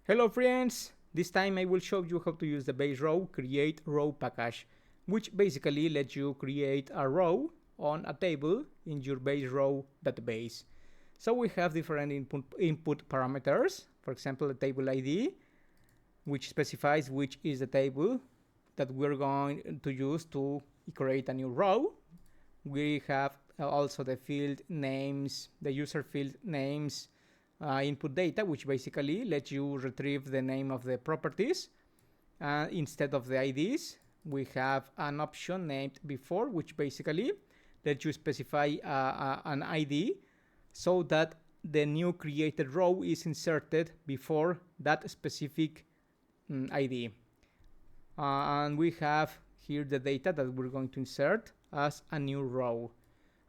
Hello friends! This time I will show you how to use the BaseRow create row package, which basically lets you create a row on a table in your BaseRow database. So we have different input parameters, for example the table ID, which specifies which is the table that we're going to use to create a new row. We have also the field names, the user field names, input data, which basically lets you retrieve the name of the properties instead of the IDs. We have an option named before, which basically lets you specify an ID so that the new created row is inserted before that specific ID. And we have here the data that we're going to insert as a new row.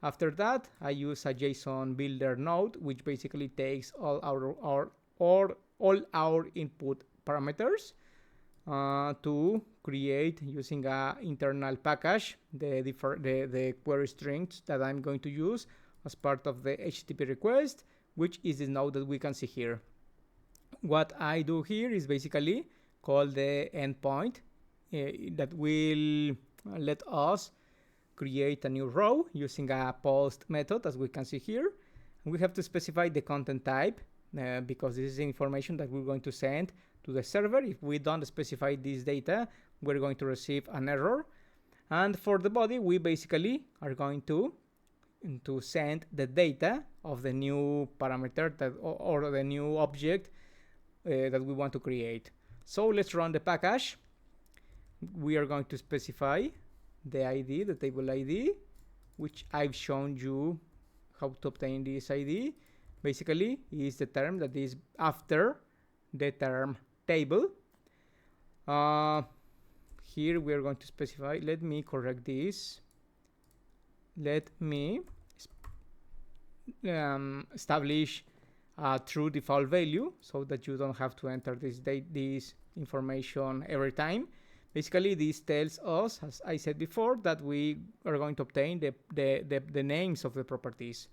After that, I use a JSON builder node, which basically takes all our input parameters to create using an internal package the query strings that I'm going to use as part of the HTTP request, which is the node that we can see here. What I do here is basically call the endpoint that will let us create a new row using a post method, as we can see here. And we have to specify the content type because this is the information that we're going to send to the server. If we don't specify this data, we're going to receive an error. And for the body, we basically are going to send the data of the new parameter that, or the new object that we want to create. So let's run the package. We are going to specify the ID, the table ID, which I've shown you how to obtain this ID. Basically, is the term that is after the term table. Here we are going to specify, let me correct this. Let me establish a true default value so that you don't have to enter this information every time. Basically, this tells us, as I said before, that we are going to obtain the names of the properties.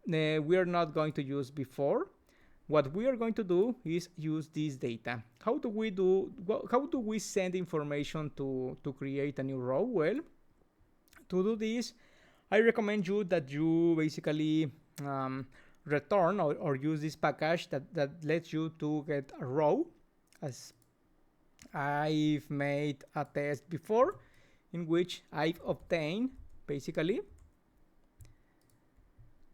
We are not going to use before. What we are going to do is use this data. How do we send information to create a new row? Well, to do this, I recommend you that you basically return or use this package that lets you to get a row, as I've made a test before in which I've obtained basically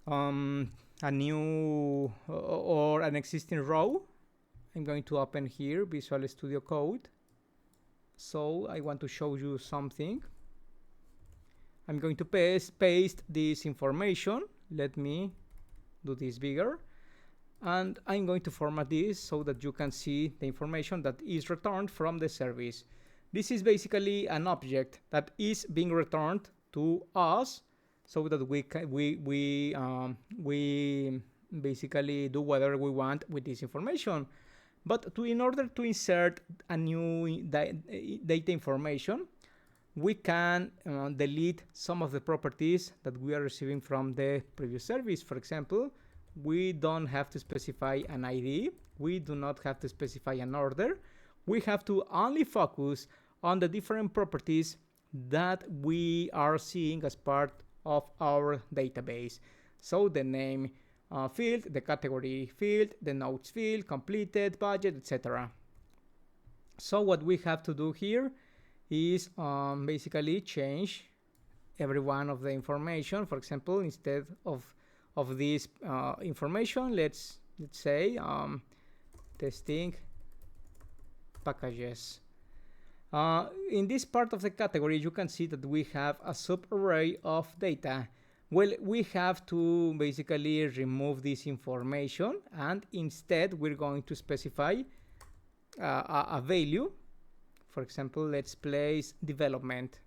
a new or an existing row. I'm going to open here Visual Studio Code. So I want to show you something. I'm going to paste this information. Let me do this bigger. And I'm going to format this so that you can see the information that is returned from the service. This is basically an object that is being returned to us so that we basically do whatever we want with this information. But in order to insert a new data information, we can delete some of the properties that we are receiving from the previous service. For example, we don't have to specify an ID. We do not have to specify an order. We have to only focus on the different properties that we are seeing as part of our database. So the name field, the category field, the notes field, completed, budget, etc. So what we have to do here is basically change every one of the information. For example, instead of this information, let's say testing packages. In this part of the category, you can see that we have a subarray of data. Well, we have to basically remove this information, and instead we're going to specify a value. For example, let's place development.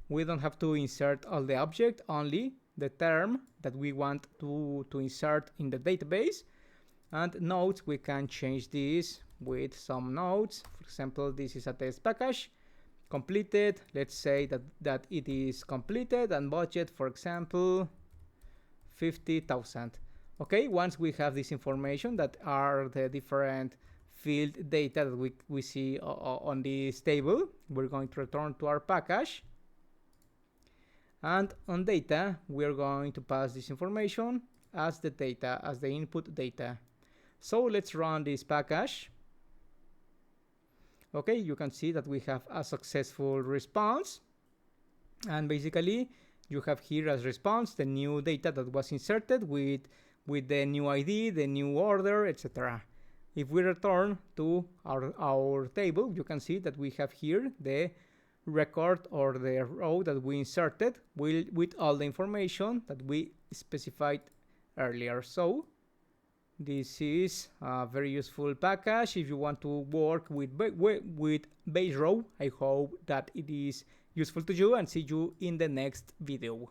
We don't have to insert all the object, only the term that we want to insert in the database. And nodes, we can change this with some nodes. For example, this is a test package. Completed, let's say that it is completed, and budget, for example, 50,000. Okay, once we have this information that are the different field data that we see on this table, we're going to return to our package. And on data, we're going to pass this information as the data, as the input data. So let's run this package. Okay, you can see that we have a successful response. And basically, you have here as response the new data that was inserted with the new ID, the new order, etc. If we return to our table, you can see that we have here the record or the row that we inserted with all the information that we specified earlier. So this is a very useful package if you want to work with BaseRow. I hope that it is useful to you, and see you in the next video.